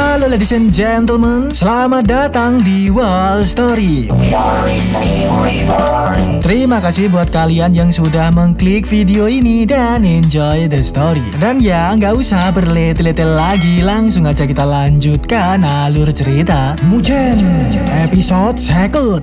Halo ladies and gentlemen, selamat datang di Wall Story. Terima kasih buat kalian yang sudah mengklik video ini dan enjoy the story. Dan ya, nggak usah berlete-lete lagi, langsung aja kita lanjutkan alur cerita Mugen episode second.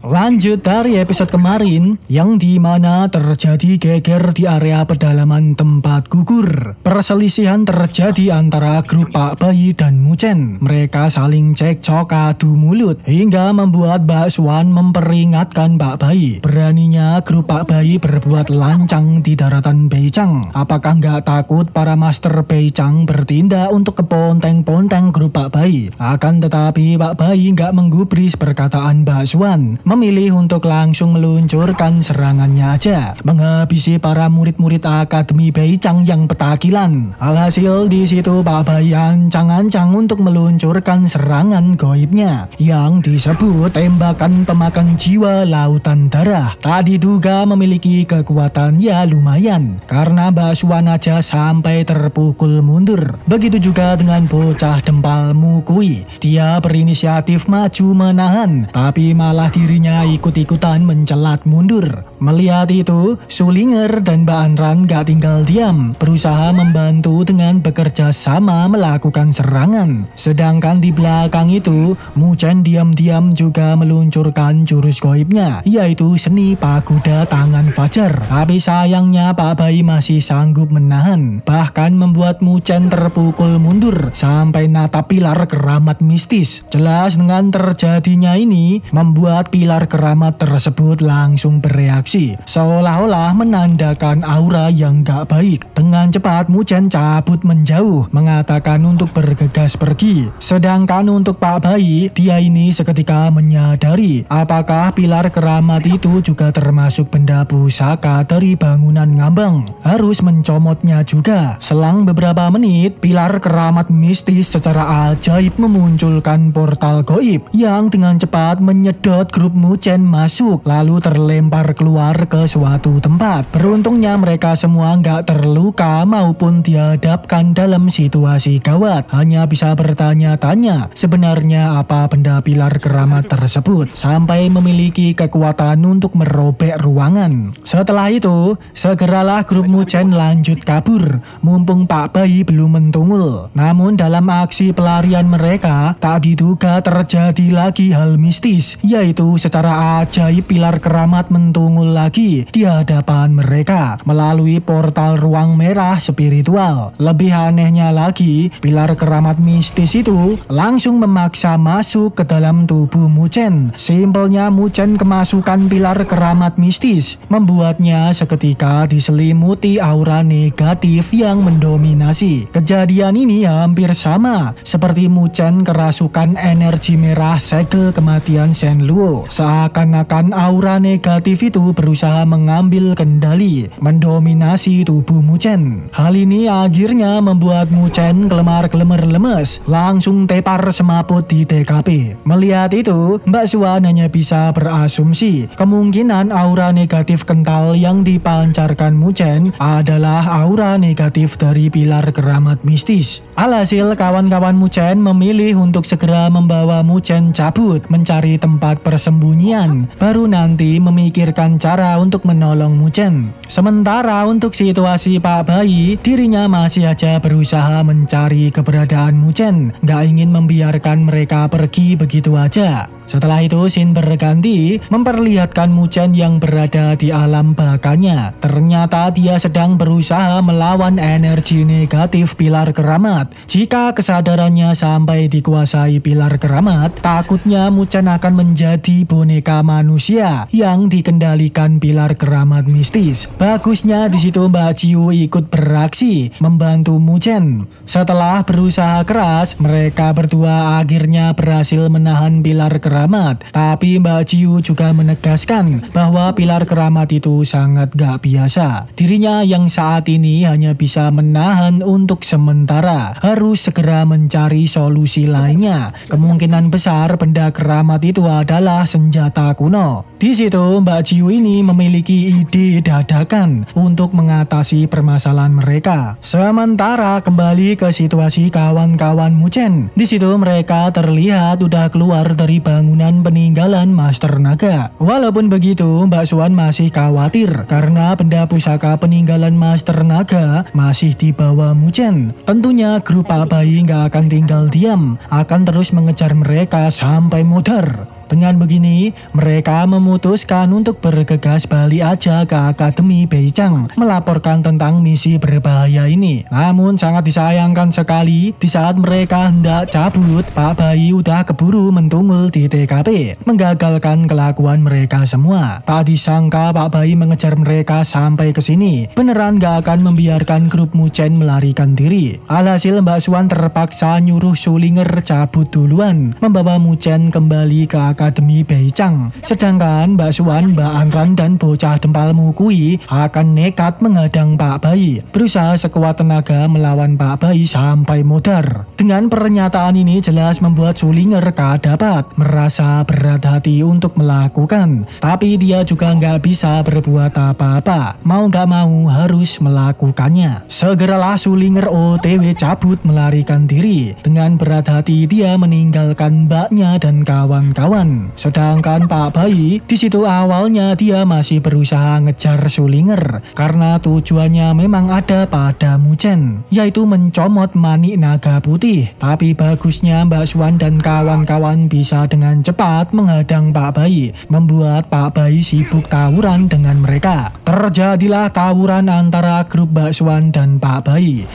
Lanjut dari episode kemarin, yang dimana terjadi geger di area pedalaman tempat gugur. Perselisihan terjadi antara grup Pak Bayi dan Mugen. Mereka saling cekcok adu mulut, hingga membuat Mbak Swan memperingatkan Pak Bayi. Beraninya grup Pak Bayi berbuat lancang di daratan Beicang. Apakah nggak takut para master Beicang bertindak untuk keponteng-ponteng grup Pak Bayi? Akan tetapi Pak Bayi nggak menggubris perkataan Mbak Swan, memilih untuk langsung meluncurkan serangannya aja, menghabisi para murid-murid Akademi Beicang yang petakilan. Alhasil di situ Pak Bayi ancang-ancang untuk meluncurkan serangan goibnya yang disebut tembakan pemakan jiwa lautan darah. Tak diduga memiliki kekuatan ya lumayan, karena Mbak Swan aja sampai terpukul mundur. Begitu juga dengan bocah dempal Mukui. Dia berinisiatif maju menahan, tapi malah dirinya ikut-ikutan mencelat mundur. Melihat itu, Sulinger dan Mbak Anran gak tinggal diam, berusaha membantu dengan bekerja sama melakukan serangan. Sedangkan di belakang itu, Mugen diam-diam juga meluncurkan jurus goibnya, yaitu seni pagoda tangan fajar. Tapi sayangnya Pak Bayi masih sanggup menahan, bahkan membuat Mugen terpukul mundur sampai natap pilar keramat mistis. Jelas dengan terjadinya ini, membuat pilar keramat tersebut langsung bereaksi, seolah-olah menandakan aura yang gak baik. Dengan cepat Mugen cabut menjauh, mengatakan untuk bergegas pergi. Sedangkan untuk Pak Bayi, dia ini seketika menyadari apakah pilar keramat itu juga termasuk benda pusaka dari bangunan ngambang. Harus mencomotnya juga. Selang beberapa menit, pilar keramat mistis secara ajaib memunculkan portal goib yang dengan cepat menyedot grup Mugen masuk, lalu terlempar keluar ke suatu tempat. Beruntungnya mereka semua nggak terluka maupun dihadapkan dalam situasi gawat, hanya bisa bertanya-tanya sebenarnya apa benda pilar keramat tersebut sampai memiliki kekuatan untuk merobek ruangan. Setelah itu, segeralah grup Mugen lanjut kabur, mumpung Pak Bayi belum mentungul. Namun dalam aksi pelarian mereka, tak diduga terjadi lagi hal mistis, yaitu secara ajaib pilar keramat mentungul lagi di hadapan mereka melalui portal ruang merah spiritual. Lebih anehnya lagi, pilar keramat mistis itu langsung memaksa masuk ke dalam tubuh Mugen. Simpelnya Mugen kemasukan pilar keramat mistis, membuatnya seketika diselimuti aura negatif yang mendominasi. Kejadian ini hampir sama seperti Mugen kerasukan energi merah segel kematian Shenluo. Seakan-akan aura negatif itu berusaha mengambil kendali, mendominasi tubuh Mugen. Hal ini akhirnya membuat Mugen kelemar-kelemar lemes, langsung tepar semaput di TKP. Melihat itu, Mbak Swan hanya bisa berasumsi kemungkinan aura negatif kental yang dipancarkan Mugen adalah aura negatif dari pilar keramat mistis. Alhasil kawan-kawan Mugen memilih untuk segera membawa Mugen cabut mencari tempat persembunyian, baru nanti memikirkan cara untuk menolong Mugen. Sementara untuk situasi Pak Bayi, dirinya masih aja berusaha mencari keberadaan Mugen, gak ingin membiarkan mereka pergi begitu aja. Setelah itu scene berganti memperlihatkan Mugen yang berada di alam bakanya. Ternyata dia sedang berusaha melawan energi negatif pilar keramat. Jika kesadarannya sampai dikuasai pilar keramat, takutnya Mugen akan menjadi boneka manusia yang dikendalikan pilar keramat mistis. Bagusnya di situ Mbak Ciu ikut beraksi membantu Mugen. Setelah berusaha keras, mereka berdua akhirnya berhasil menahan pilar keramat keramat. Tapi Mbak Jiu juga menegaskan bahwa pilar keramat itu sangat gak biasa. Dirinya yang saat ini hanya bisa menahan untuk sementara, harus segera mencari solusi lainnya. Kemungkinan besar benda keramat itu adalah senjata kuno. Di situ Mbak Jiu ini memiliki ide dadakan untuk mengatasi permasalahan mereka. Sementara kembali ke situasi kawan-kawan Muchen. Di situ mereka terlihat udah keluar dari bangunan peninggalan Master Naga. Walaupun begitu, Mbak Swan masih khawatir karena benda pusaka peninggalan Master Naga masih di bawah Muchen. Tentunya grup Pak Bayi nggak akan tinggal diam, akan terus mengejar mereka sampai mudar. Dengan begini, mereka memutuskan untuk bergegas balik aja ke Akademi Beichang melaporkan tentang misi berbahaya ini. Namun sangat disayangkan sekali, di saat mereka hendak cabut, Pak Bayi udah keburu mentunggul di TKP, menggagalkan kelakuan mereka semua. Tak disangka Pak Bayi mengejar mereka sampai ke sini, beneran gak akan membiarkan grup Muchen melarikan diri. Alhasil Mbak Swan terpaksa nyuruh Sulinger cabut duluan, membawa Muchen kembali ke Akademi Beichang. Sedangkan Mbak Swan, Mbak Anran dan bocah dempal Mukui akan nekat menghadang Pak Bayi, berusaha sekuat tenaga melawan Pak Bayi sampai mudar. Dengan pernyataan ini jelas membuat Sulinger kadapat merasa berat hati untuk melakukan, tapi dia juga nggak bisa berbuat apa-apa. Mau nggak mau harus melakukannya. Segeralah Sulinger OTW cabut melarikan diri. Dengan berat hati dia meninggalkan mbaknya dan kawan-kawan. Sedangkan Pak Bayi di situ awalnya dia masih berusaha ngejar Sulinger karena tujuannya memang ada pada Muchen, yaitu mencomot manik naga putih. Tapi bagusnya Mbak Swan dan kawan-kawan bisa dengan cepat menghadang Pak Bayi, membuat Pak Bayi sibuk tawuran dengan mereka. Terjadilah tawuran antara grup Mbak Swan dan Pak Bayi.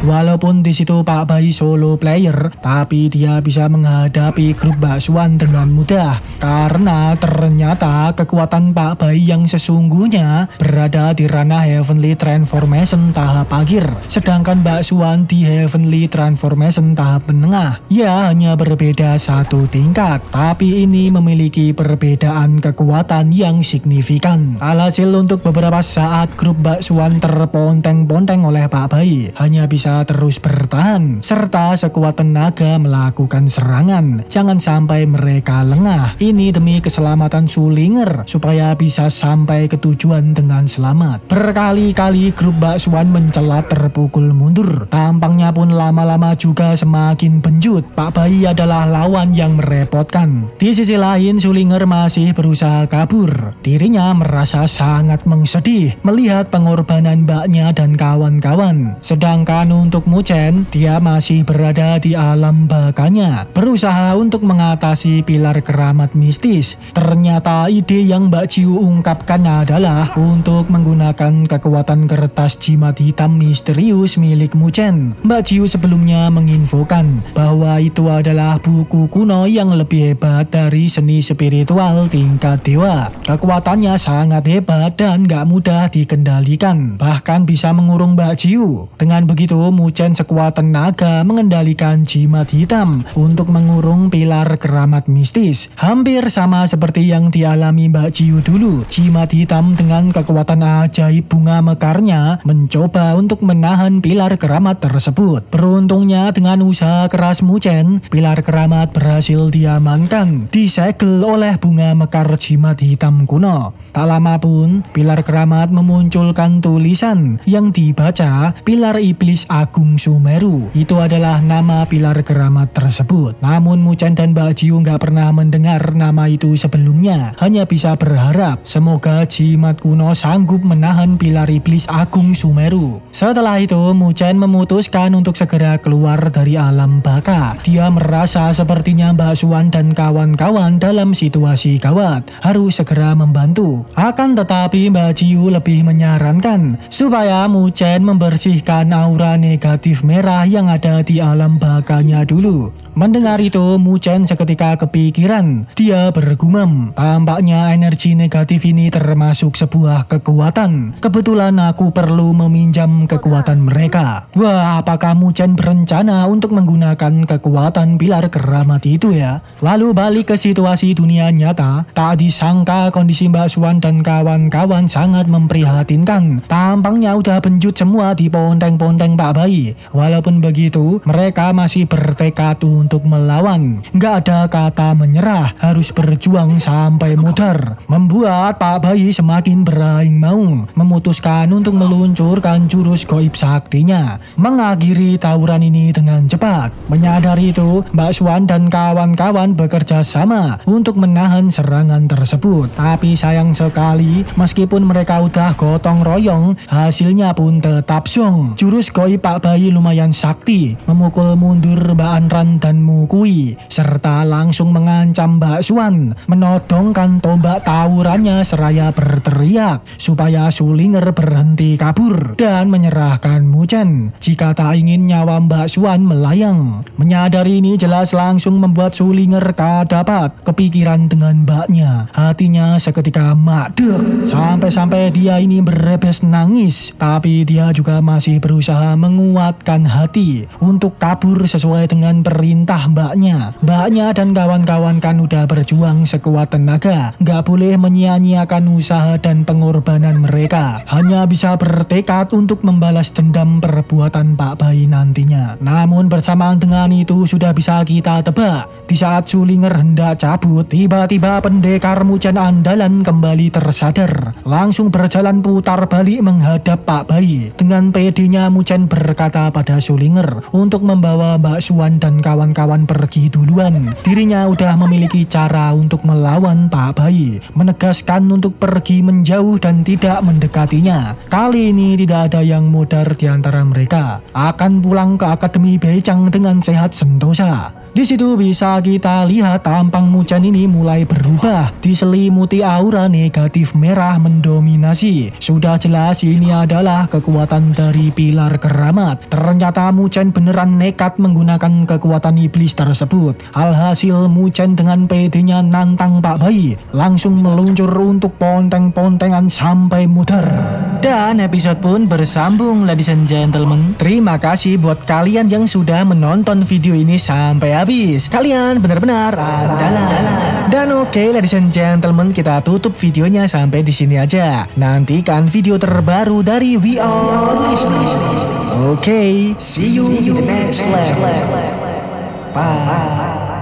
Walaupun di situ Pak Bayi solo player, tapi dia bisa menghadapi grup Mbak Swan dengan mudah karena ternyata kekuatan Pak Bayi yang sesungguhnya berada di ranah Heavenly Transformation tahap akhir, sedangkan Mbak Swan di Heavenly Transformation tahap menengah. Ya, hanya berbeda satu tingkat, tapi ini memiliki perbedaan kekuatan yang signifikan. Alhasil untuk beberapa saat grup Mbak Swan terponteng-ponteng oleh Pak Bayi, hanya bisa terus bertahan serta sekuat tenaga melakukan serangan. Jangan sampai mereka lengah. Ini demi keselamatan Sulinger supaya bisa sampai ke tujuan dengan selamat. Berkali-kali grup Mbak Swan mencelat terpukul mundur. Tampangnya pun lama-lama juga semakin benjut. Pak Bayi adalah lawan yang merepotkan. Di sisi lain Sulinger masih berusaha kabur. Dirinya merasa sangat mengsedih melihat pengorbanan mbaknya dan kawan-kawan. Sedangkan untuk Muchen, dia masih berada di alam bakanya, berusaha untuk mengatasi pilar keramat mistis. Ternyata ide yang Mbak Jiu ungkapkan adalah untuk menggunakan kekuatan kertas jimat hitam misterius milik Muchen. Mbak Jiu sebelumnya menginfokan bahwa itu adalah buku kuno yang lebih hebat dari seni spiritual tingkat dewa. Kekuatannya sangat hebat dan gak mudah dikendalikan, bahkan bisa mengurung Mbak Jiu. Dengan begitu Muchen sekuat tenaga mengendalikan jimat hitam untuk mengurung pilar keramat mistis. Hampir sama seperti yang dialami Mbak Jiu dulu. Jimat hitam dengan kekuatan ajaib bunga mekarnya mencoba untuk menahan pilar keramat tersebut. Beruntungnya dengan usaha keras Muchen, pilar keramat berhasil diamankan, disegel oleh bunga mekar jimat hitam kuno. Tak lama pun pilar keramat memunculkan tulisan yang dibaca Pilar Iblis Agung Sumeru. Itu adalah nama pilar keramat tersebut. Namun Muchen dan Mbak Jiu nggak pernah mendengar nama itu sebelumnya. Hanya bisa berharap semoga jimat kuno sanggup menahan pilar iblis Agung Sumeru. Setelah itu Muchen memutuskan untuk segera keluar dari alam baka. Dia merasa sepertinya Mbak Swan dan kawan-kawan dalam situasi gawat, harus segera membantu. Akan tetapi Mbak Jiu lebih menyarankan supaya Muchen membersihkan aura negatif merah yang ada di alam bakanya dulu. Mendengar itu, Muchen seketika kepikiran. Dia bergumam, tampaknya energi negatif ini termasuk sebuah kekuatan. Kebetulan aku perlu meminjam kekuatan mereka. Wah, apakah Muchen berencana untuk menggunakan kekuatan pilar keramat itu ya? Lalu balik ke situasi dunia nyata, tak disangka kondisi Mbak Swan dan kawan-kawan sangat memprihatinkan. Tampaknya udah benjut semua di ponteng-ponteng Pak Bayi. Walaupun begitu, mereka masih bertekad untuk melawan. Nggak ada kata menyerah, harus berjuang sampai mudar. Membuat Pak Bayi semakin beraing maung, memutuskan untuk meluncurkan jurus goib saktinya, mengakhiri tawuran ini dengan cepat. Menyadari itu, Mbak Swan dan kawan-kawan bekerja sama untuk menahan serangan tersebut. Tapi sayang sekali, meskipun mereka udah gotong royong, hasilnya pun tetap zong. Jurus goib Pak Bayi lumayan sakti, memukul mundur Mbak Anran dan Mukui, serta langsung mengancam Mbak Swan, menodongkan tombak tawurannya seraya berteriak supaya Sulinger berhenti kabur dan menyerahkan Muchen jika tak ingin nyawa Mbak Swan melayang. Menyadari ini jelas langsung membuat Sulinger kadapat kepikiran dengan mbaknya. Hatinya seketika madeg, sampai-sampai dia ini berebes nangis. Tapi dia juga masih berusaha menguatkan hati untuk kabur sesuai dengan perintah mbaknya. Mbaknya dan kawan-kawan kan udah berjuang sekuat tenaga, nggak boleh menyia-nyiakan usaha dan pengorbanan mereka. Hanya bisa bertekad untuk membalas dendam perbuatan Pak Bayi nantinya. Namun bersamaan dengan itu sudah bisa kita tebak, di saat Sulinger hendak cabut, tiba-tiba pendekar Muchen andalan kembali tersadar, langsung berjalan putar balik menghadap Pak Bayi. Dengan pedenya Muchen berkata pada Sulinger untuk membawa Mbak Swan dan kawan-kawan pergi duluan. Dirinya udah memiliki cara untuk melawan Pak Bayi, menegaskan untuk pergi menjauh dan tidak mendekatinya. Kali ini tidak ada yang modar di antara mereka, akan pulang ke Akademi Beichang dengan sehat sentosa. Di situ bisa kita lihat tampang Muchen ini mulai berubah, diselimuti aura negatif merah mendominasi. Sudah jelas ini adalah kekuatan dari pilar keramat. Ternyata Muchen beneran nekat menggunakan kekuatan iblis tersebut. Alhasil Muchen dengan pedenya nantang Pak Bayi, langsung meluncur untuk ponteng-pontengan sampai mudar. Dan episode pun bersambung, ladies and gentlemen. Terima kasih buat kalian yang sudah menonton video ini sampai habis. Kalian benar-benar andalan. Dan oke, ladies and gentlemen, kita tutup videonya sampai di sini aja. Nantikan video terbaru dari We Are Listening. Oke, see you in the next level. Bye.